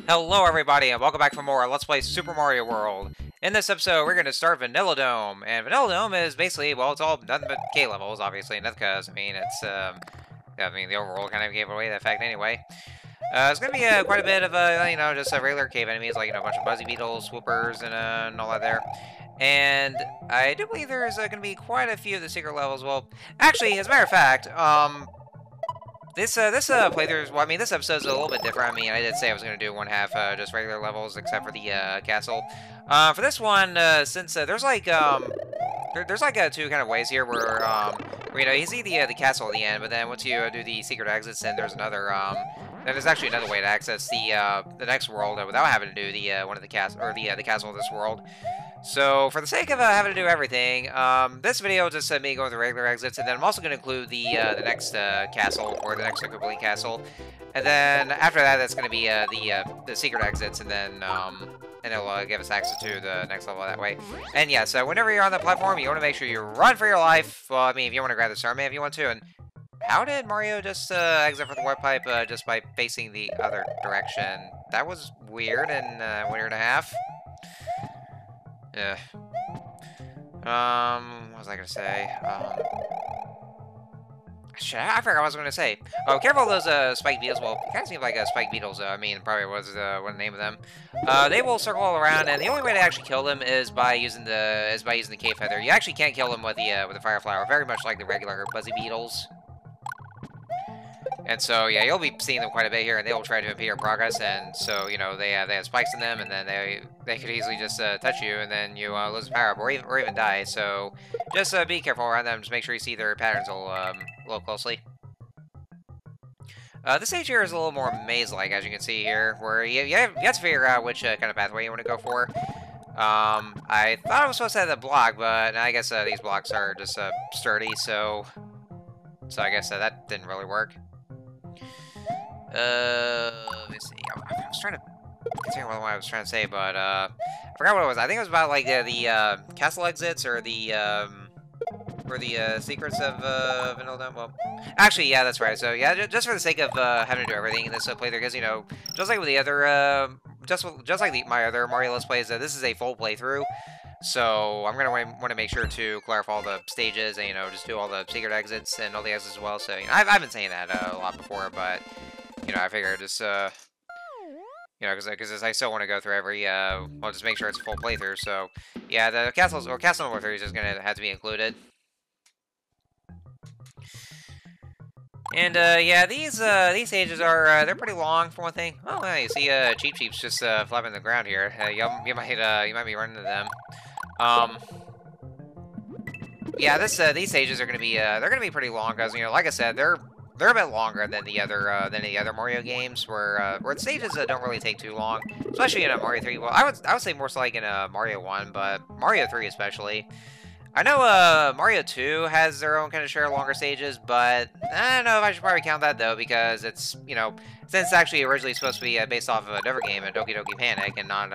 Hello everybody and welcome back for more Let's Play Super Mario World. In this episode we're going to start Vanilla Dome, and Vanilla Dome is basically, well, it's all nothing but K levels, obviously, and that's because, it's, the overworld kind of gave away that fact anyway. It's going to be quite a bit of, just regular cave enemies, like, a bunch of Buzzy Beetles, Swoopers, and all that there. And I do believe there's going to be quite a few of the secret levels. Well, actually, as a matter of fact, this playthrough, well, this episode's a little bit different. I did say I was going to do one half just regular levels, except for the castle. For this one, since there's like two kind of ways here where you see the castle at the end, but then once you do the secret exits, then there's then there's actually another way to access the next world without having to do the the castle of this world. So, for the sake of having to do everything, this video is just me going through regular exits, and then I'm also going to include the next castle, or the next complete castle. And then, after that, that's going to be the secret exits, and then it'll give us access to the next level that way. And yeah, so whenever you're on the platform, you want to make sure you run for your life. Well, if you want to grab the star, if you want to. And how did Mario just exit from the warp pipe just by facing the other direction? That was weird and weird and a half. Yeah. What was I gonna say? Shit, I forgot what I was gonna say. Oh, careful of those spike beetles. Well, it kind of seems like spike beetles. Probably was what the name of them. They will circle all around, and the only way to actually kill them is by using the cave feather. You actually can't kill them with the fire flower, very much like the regular Buzzy Beetles. And so, yeah, you'll be seeing them quite a bit here, and they will try to impede your progress, and so, they have spikes in them, and then they could easily just touch you, and then you lose power up, or even die, so just be careful around them, just make sure you see their patterns a little closely. This stage here is a little more maze-like, as you can see here, where you have to figure out which kind of pathway you want to go for. I thought I was supposed to have the block, but I guess these blocks are just sturdy, so I guess that didn't really work. Let me see. I was trying to think what I was trying to say, but I forgot what it was. I think it was about like the castle exits or the secrets of Vanilla Dome. Well, actually, yeah, that's right. So yeah, just for the sake of having to do everything in this playthrough, because just like with the other just like my other Mario Let's Plays, this is a full playthrough. So I'm gonna want to make sure to clarify all the stages and just do all the secret exits and all the exits as well. So I've been saying that a lot before, but I figured just because I still want to go through every well, just make sure it's a full playthrough. So yeah, the castle number 3 is just gonna have to be included. And yeah, these stages are they're pretty long for one thing. Oh, yeah, you see Cheep Cheeps just flapping the ground here. You might be running into them. Yeah, these stages are gonna be they're gonna be pretty long because like I said, they're a bit longer than the other Mario games where the stages don't really take too long, especially in a Mario 3. Well, I would say more so like in a Mario 1, but Mario 3 especially. I know Mario 2 has their own kind of share of longer stages, but I don't know if I should probably count that though, because it's since it's actually originally supposed to be based off of a different game, a Doki Doki Panic, and not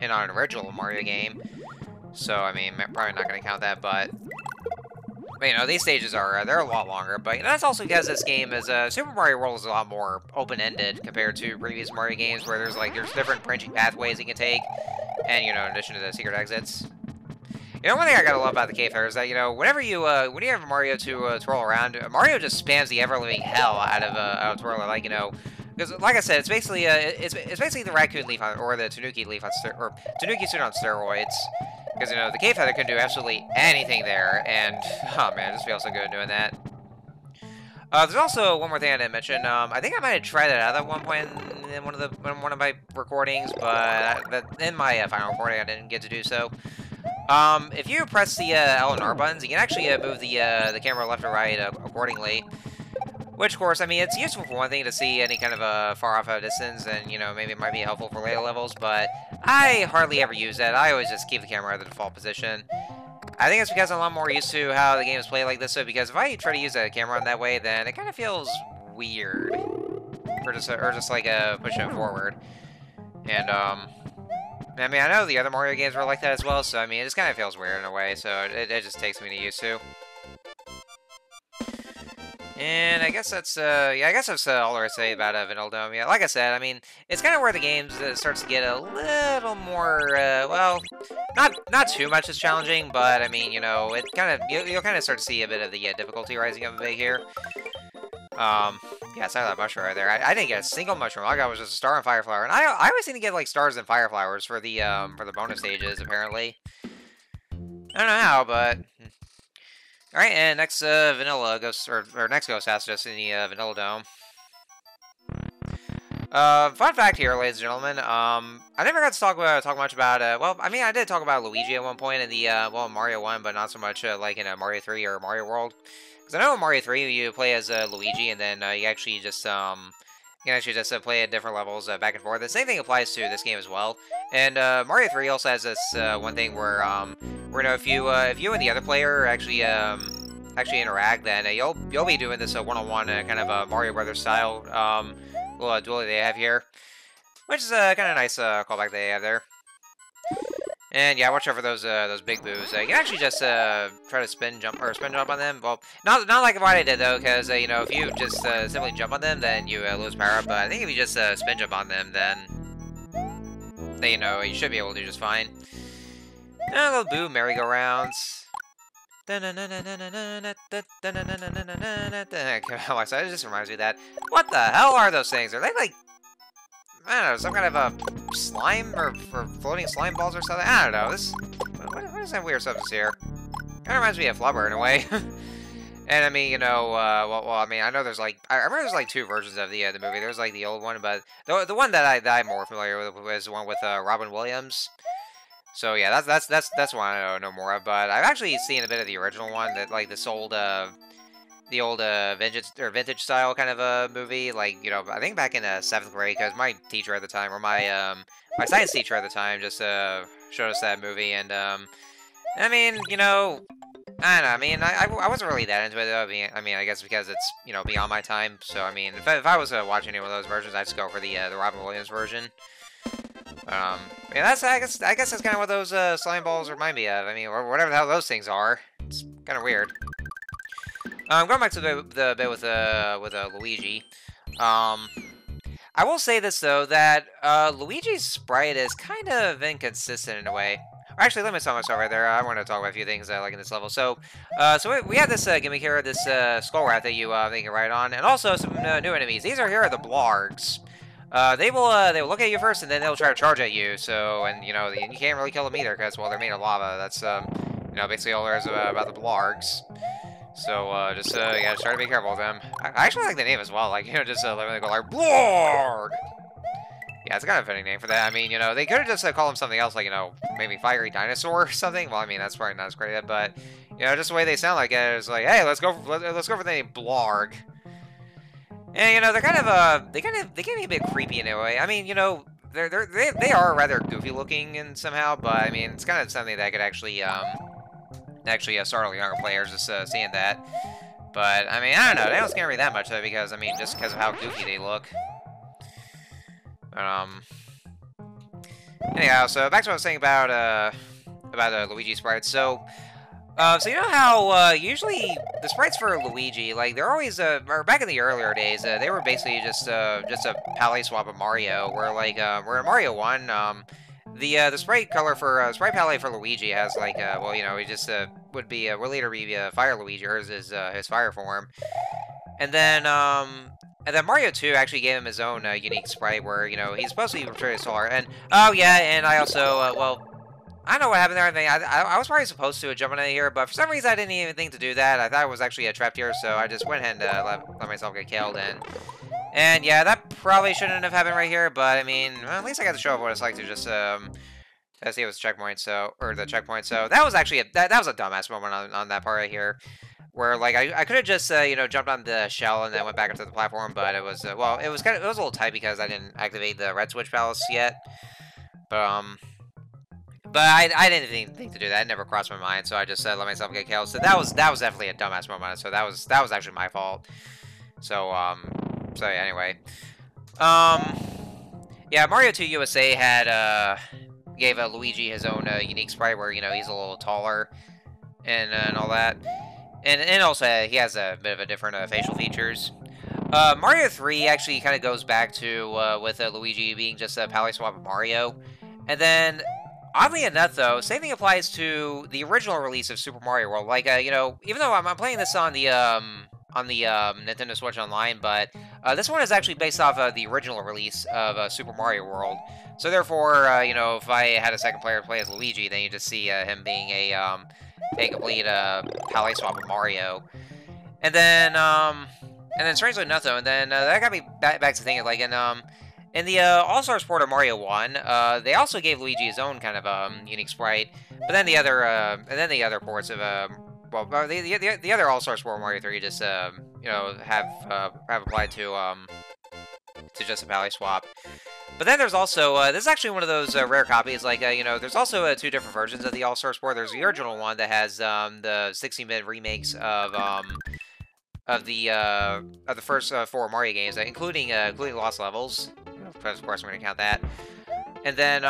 an original Mario game. So probably not gonna count that, but these stages are they're a lot longer. But that's also because this game is Super Mario World is a lot more open-ended compared to previous Mario games, where there's different branching pathways you can take, and in addition to the secret exits. One thing I gotta love about the cave fair is that whenever you have Mario to twirl around, Mario just spams the ever-living hell out of twirler, because like I said, it's basically the raccoon leaf or the Tanuki leaf or Tanuki suit on steroids. Because the cave feather can do absolutely anything there, and oh man, it just feels so good doing that. There's also one more thing I didn't mention. I think I might have tried that out at one point in one of my recordings, but in my final recording I didn't get to do so. If you press the L and R buttons, you can actually move the camera left or right accordingly. Which, of course, it's useful for one thing to see any kind of far off distance, and maybe it might be helpful for later levels. But I hardly ever use that. I always just keep the camera at the default position. I think it's because I'm a lot more used to how the game is played like this. So because if I try to use a camera in that way, then it kind of feels weird, or just like pushing it forward. And I know the other Mario games were like that as well. So it just kind of feels weird in a way. So it just takes me to used to. And I guess that's, yeah, I guess that's all there is to say about Vanilla Dome. Yeah, like I said, I mean, it's kind of where the game starts to get a little more, well, not too much as challenging, but I mean, you know, it kind of, you'll kind of start to see a bit of the difficulty rising up a bit here. Yeah, I saw that mushroom right there. I didn't get a single mushroom. All I got was just a star and fire flower, and I always seem to get like stars and fire flowers for the bonus stages, apparently. I don't know how, but. Alright, and next vanilla ghost, or next ghost has just in the Vanilla Dome. Fun fact here, ladies and gentlemen, I never got to talk much about, well, I mean, I did talk about Luigi at one point in the, well, Mario 1, but not so much, like in Mario 3 or Mario World. Because I know in Mario 3, you play as Luigi, and then you actually just, play at different levels back and forth. The same thing applies to this game as well. And Mario 3 also has this one thing where you know, if you and the other player actually interact, then you'll be doing this one-on-one kind of a Mario Brothers style little duel they have here, which is kind of nice callback they have there. And yeah, watch out for those big boos. You can actually just try to spin jump on them. Well, not like what I did though, because you know, if you just simply jump on them, then you lose power up. But I think if you just spin jump on them, then you know, you should be able to do just fine. Little boo merry-go-rounds. It just reminds me of that. What the hell are those things? Are they like, I don't know, some kind of a slime or floating slime balls or something? I don't know. What is that weird substance here? Kind of reminds me of Flubber in a way. And I mean, you know, well, I mean, I know there's like, I remember there's like two versions of the movie. There's like the old one, but the one that I'm more familiar with was the one with Robin Williams. So yeah, that's one I know more of. But I've actually seen a bit of the original one, that like this old vintage style kind of a movie. Like, you know, I think back in 7th grade, because my teacher at the time, or my my science teacher at the time, just showed us that movie. And I mean, you know, I don't know. I mean, I wasn't really that into it though. I mean, I guess because it's, you know, beyond my time. So I mean, if I was watching any of those versions, I'd just go for the Robin Williams version. Yeah, I guess that's kind of what those slime balls remind me of. I mean, or whatever the hell those things are. It's kind of weird. Going back to the bit with Luigi. I will say this though, that Luigi's sprite is kind of inconsistent in a way. Or actually, let me stop myself right there. I want to talk about a few things I like in this level. So, we have this gimmick here, this skull rat that you can ride on, and also some new enemies. These are the Blargs. They will look at you first, and then they'll try to charge at you. So, and you know, you can't really kill them either, because well, they're made of lava. That's you know, basically all there is about the Blargs. So just you gotta try to be careful with them. I actually like the name as well. Like, you know, just literally go like Blarg. Yeah, it's kind of a fitting name for that. I mean, you know, they could have just called him something else, like, you know, maybe Fiery Dinosaur or something. Well, I mean, that's probably not as great, but you know, just the way they sound like it is like, hey, let's go for the name Blarg. And you know, they're kind of they can be a bit creepy in a way. I mean, you know, they are rather goofy looking and somehow, but I mean, it's kind of something that could actually startle younger players just seeing that. But I mean, I don't know, they don't scare me that much though, because I mean, just because of how goofy they look. Anyhow, so back to what I was saying about Luigi sprites. So you know how usually the sprites for Luigi, like they're always or back in the earlier days, they were basically just a palette swap of Mario. Where like where in Mario 1, the sprite color for sprite palette for Luigi has like well, you know, he just would either be Fire Luigi, or his fire form, and then Mario 2 actually gave him his own unique sprite where, you know, he's supposed to be portrayed as Solar. And, oh yeah, and I also, well, I don't know what happened there. I was probably supposed to jump in here, but for some reason I didn't even think to do that. I thought it was actually trapped here, so I just went ahead and let myself get killed. And yeah, that probably shouldn't have happened right here, but I mean, well, at least I got to show off what it's like to just, see it was checkpoint, or the checkpoint. So that was actually, that was a dumbass moment on that part right here. Where like I could have just you know, jumped on the shell and then went back up to the platform, but it was well, it was a little tight because I didn't activate the red switch palace yet. But I didn't think to do that. It never crossed my mind, so I just let myself get killed. So that was definitely a dumbass moment. So that was actually my fault. So yeah, anyway, yeah, Mario 2 USA had gave Luigi his own unique sprite where, you know, he's a little taller and all that. And also, he has a bit of a different facial features. Mario 3 actually kind of goes back to with Luigi being just a Pally Swap of Mario. And then, oddly enough, though, same thing applies to the original release of Super Mario World. Like, you know, even though I'm playing this on the Nintendo Switch Online, but this one is actually based off of the original release of Super Mario World. So therefore, you know, if I had a second player play as Luigi, then you just see him being a complete Pally Swap of Mario. And then strangely enough, though, and then that got me back to thinking, like, in the All-Stars port of Mario 1, they also gave Luigi his own kind of unique sprite, but then the other ports of well, the other All-Stars port of Mario 3 just you know, have applied to just a Pally swap. But then there's also, this is actually one of those rare copies, like, you know, there's also two different versions of the All-Star Sport. There's the original one that has the 16-bit remakes of the first 4 Mario games, including Lost Levels. Of course, I'm going to count that. And then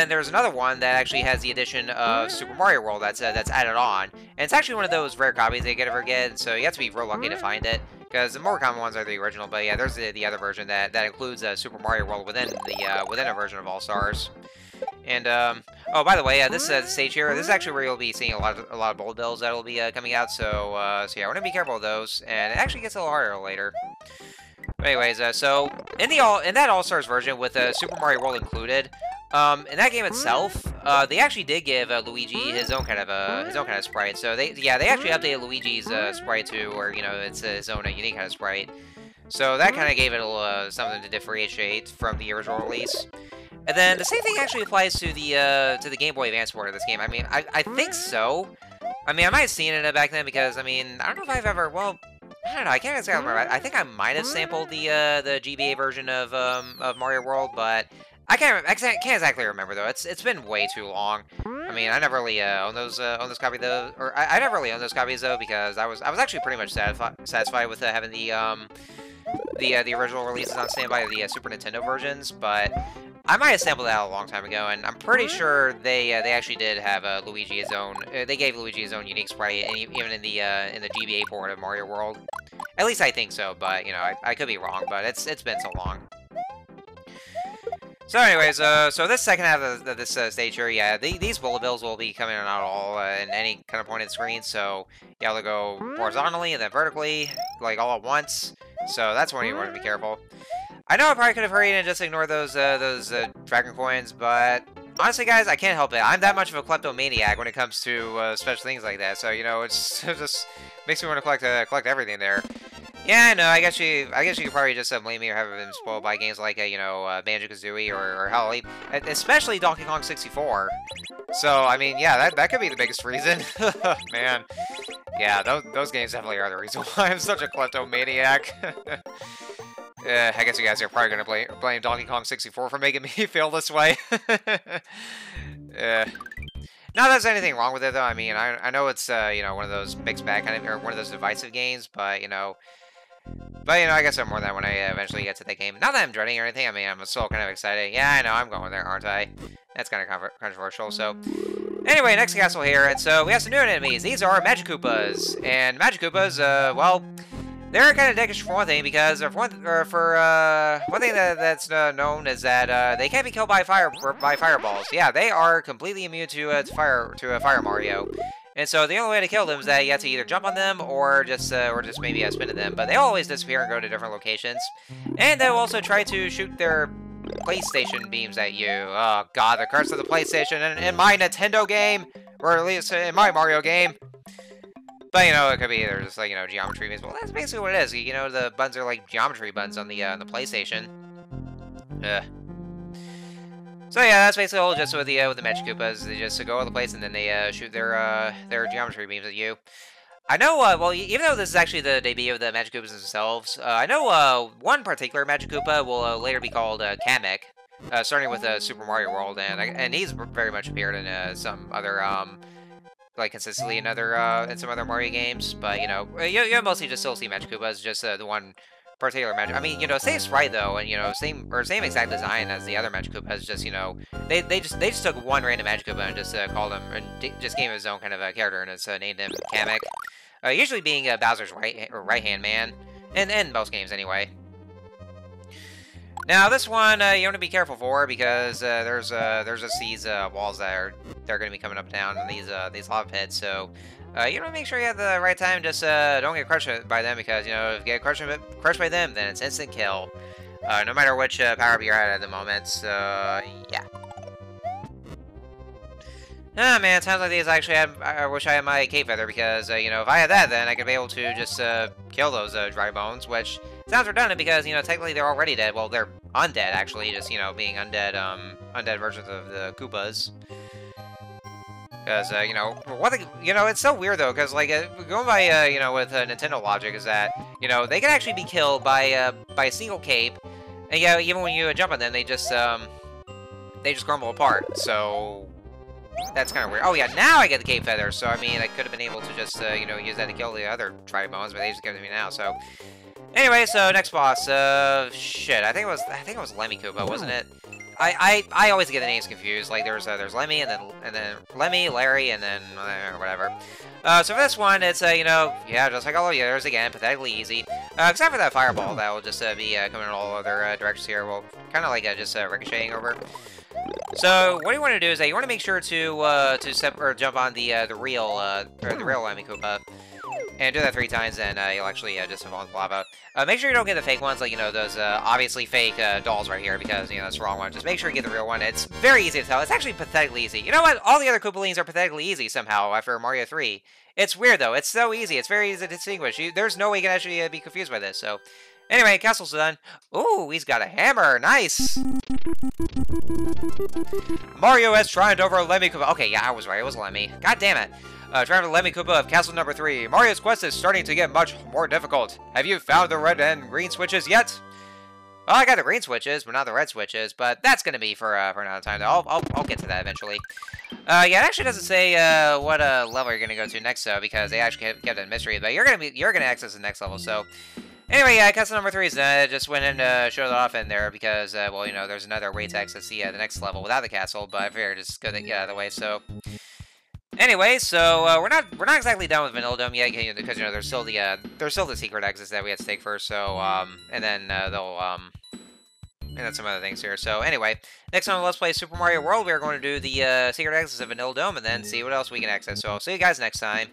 there's another one that actually has the addition of Super Mario World that's added on. And it's actually one of those rare copies they ever get, so you have to be real lucky to find it. Because the more common ones are the original, but yeah, there's the other version that includes Super Mario World within a version of All Stars. And oh, by the way, this stage here, this is actually where you'll be seeing a lot of bullet bills that'll be coming out. So yeah, we're gonna be careful of those, and it actually gets a little harder later. But anyways, so in that All Stars version with Super Mario World included, in that game itself, they actually did give Luigi his own kind of sprite. So they actually updated Luigi's sprite to, or you know, it's his own unique kind of sprite. So that kind of gave it a little something to differentiate from the original release. And then the same thing actually applies to the Game Boy Advance port of this game. I mean, I think so. I mean, I might have seen it back then because I mean, I don't know if I've ever, well, I don't know. I can't exactly remember. I think I might have sampled the GBA version of Mario World, but I can't exactly remember though. It's been way too long. I mean, I never really owned those copies though, or I never really owned those copies though because I was actually pretty much satisfied with having the original releases on standby of the Super Nintendo versions, but I might have sampled that a long time ago, and I'm pretty sure they actually did have Luigi his own. They gave Luigi his own unique sprite, and even in the GBA port of Mario World. At least I think so, but you know, I could be wrong. But it's been so long. So anyways, so this second half of this stage here, yeah, these bullet bills will be coming out all in any kind of point of the screen. So yeah, they'll go horizontally and then vertically, like all at once. So that's when you want to be careful. I know I probably could have hurried and just ignored those dragon coins, but honestly, guys, I can't help it. I'm that much of a kleptomaniac when it comes to special things like that. So you know, it just makes me want to collect everything there. Yeah, I know. I guess you could probably just blame me or have been spoiled by games like you know, Banjo-Kazooie or hell, especially Donkey Kong 64. So I mean, yeah, that could be the biggest reason. Man, yeah, those games definitely are the reason why I'm such a kleptomaniac. I guess you guys are probably going to blame Donkey Kong 64 for making me feel this way. Not that there's anything wrong with it, though. I mean, I know it's, you know, one of those mixed bag kind of, or one of those divisive games, but, you know, I guess I'm more than when I eventually get to the game. Not that I'm dreading or anything. I mean, I'm still kind of excited. Yeah, I know, I'm going there, aren't I? That's kind of controversial, so... Anyway, next castle here, and so we have some new enemies. These are Magic Koopas, and Magic Koopas, well... They're kind of dickish for one thing, because one thing that's known is that they can't be killed by fireballs. Yeah, they are completely immune to Fire Mario, and so the only way to kill them is that you have to either jump on them or just maybe spin at them. But they always disappear and go to different locations, and they'll also try to shoot their PlayStation beams at you. Oh God, the curse of the PlayStation in my Nintendo game, or at least in my Mario game. But, you know, it could be either just, like, you know, geometry beams. Well, that's basically what it is. You know, the buttons are like geometry buttons on the PlayStation. So, yeah, that's basically all just with the Magic Koopas. They just go all the place and then they shoot their geometry beams at you. I know, well, even though this is actually the debut of the Magic Koopas themselves, I know one particular Magic Koopa will later be called Kamek, starting with Super Mario World, and he's very much appeared in some other, like consistently in some other Mario games, but you know, you mostly just still see Magic Koopas, just the one particular Magic. I mean, you know, Safe's right though, and you know, same exact design as the other Magic Koopas. Just you know, they just took one random Magic Koopa and just called him and just gave him his own kind of character and it's named him Kamek. Usually being Bowser's right hand man, in most games anyway. Now this one you want to be careful for because there's just these walls that they're going to be coming up and down and these lava pits. So you want to make sure you have the right time. Just don't get crushed by them because you know if you get crushed by them, then it's instant kill. No matter which power up you're at the moment. So yeah. Ah man, times like these I wish I had my cave feather because you know if I had that, then I could be able to just kill those dry bones, which sounds redundant because you know technically they're already dead. Well, they're undead actually, just you know being undead undead versions of the Koopas. Because you know it's so weird though because like going by you know with Nintendo logic is that you know they can actually be killed by a single cape, and yeah even when you jump on them they just crumble apart. So that's kind of weird. Oh yeah, now I get the cape feather. So I mean I could have been able to just you know use that to kill the other Tribones, but they just give it to me now. So anyway, so next boss, shit, I think it was Lemmy Koopa, wasn't it? I always get the names confused. Like there's Lemmy and then Lemmy, Larry, and then whatever. So for this one, it's you know yeah just like all of the others again, pathetically easy. Except for that fireball that will just be coming in all other directions here. Well, kind of like just ricocheting over. So what you want to do is that you want to make sure to jump on the real Lemmy Koopa. And do that 3 times, and you'll actually just fall into lava. Make sure you don't get the fake ones, like, you know, those obviously fake dolls right here, because, you know, that's the wrong one. Just make sure you get the real one. It's very easy to tell. It's actually pathetically easy. You know what? All the other Koopalings are pathetically easy somehow after Mario 3. It's weird, though. It's so easy. It's very easy to distinguish. There's no way you can actually be confused by this, so... Anyway, castle's done. Ooh, he's got a hammer. Nice! Mario has triumphed over Lemmy Koopa. Okay, yeah, I was right. It was Lemmy. God damn it. Triumph of Lemmy Koopa of Castle Number 3. Mario's quest is starting to get much more difficult. Have you found the red and green switches yet? Well, I got the green switches, but not the red switches. But that's gonna be for another time. Though. I'll get to that eventually. Yeah, it actually doesn't say what level you're gonna go to next, though, because they actually kept it a mystery. But you're gonna access the next level. So. Anyway, yeah, Castle Number 3 is just went and showed it off in there because, well, you know, there's another way to access the next level without the castle, but I figured just go get out of the way, so... Anyway, so, we're not exactly done with Vanilla Dome yet, because, you know, there's still the secret exits that we have to take first, so, and then, and then some other things here, so, anyway, next time on Let's Play Super Mario World, we're going to do the secret exits of Vanilla Dome, and then see what else we can access, so I'll see you guys next time.